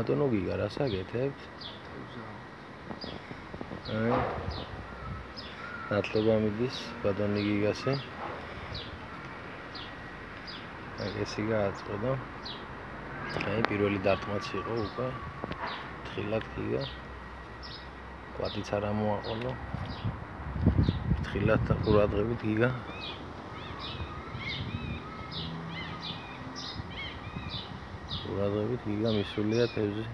ბატონო გიგა რას აკეთებთ? ნათლობა მიდის ბატონი გიგასე. ეგ გააწყდა. აი პირველი დარტყმაც იყო უკვე. თხილად გიგა. კვატიც არ ამოაყოლო. თხილად ყურადღებით გიგა. ყურადღებით გიგა მისულია თევზი.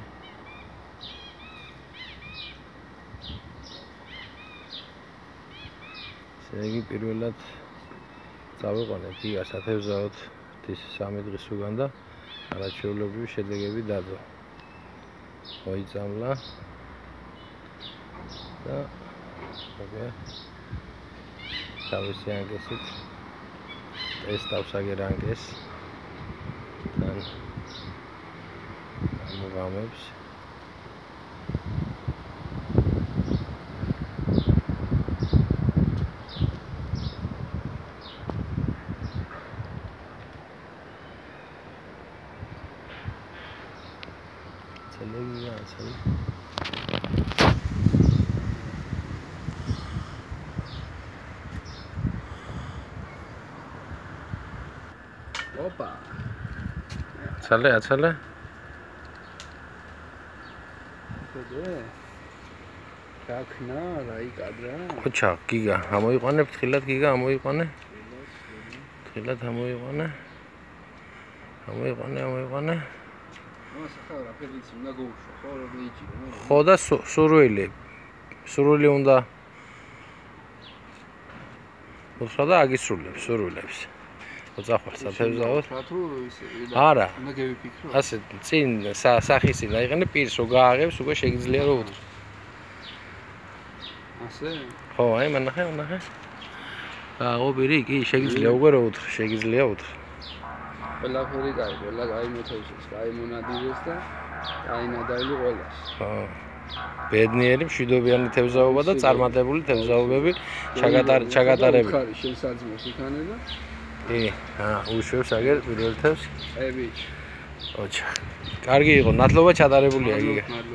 იგი პირველად წავიყვანეთ გიგას ათევზაოდ ის 3 დღის უგან და არაჩვეულებრივი შედეგები დადო. მოიწამლა და ოკეი თავისი ანგესით ტესტავს აგერანგეს თან ამოღამებს Opa. Sale. Kakna, rai kadra. Ocha, giga. Amoiqane, თხილად giga amoiqane. თხილად amoiqane. Amoiqane. Masakha ფერიც უნდა გოუშვა, ხო, რომ იჭირო. ხო და სურვილი უნდა უთხრა და აგისრულებს სურვილებს. მოწახვალ სათევზაოდ. არა. უნდა გევიფიქრო. ასე წინ სახის წინ აიყენე პირს რო გააღებს უკვე შეგიძლია რომ უთხრა. ასე? ხო, აი მანახე. გააღო პირი, კი, შეგიძლია უკვე რო უთხრა, შეგიძლია უთხრა. ყველაფერი კაი, ყველა კაი მოთევზეს, კაი მონადირეს და კაი ნადავლი ყველას. ხო. ბედნიერი მშვიდობიანი თევზაობა და წარმატებული თევზაობები ჩაგატარები. შესაძლოა იქანება და კი, უშვებს აგერ პირველ თევზს. ბიჭ. ოჩა. კარგი იყო, ნათლობა ჩატარებულია გიგა.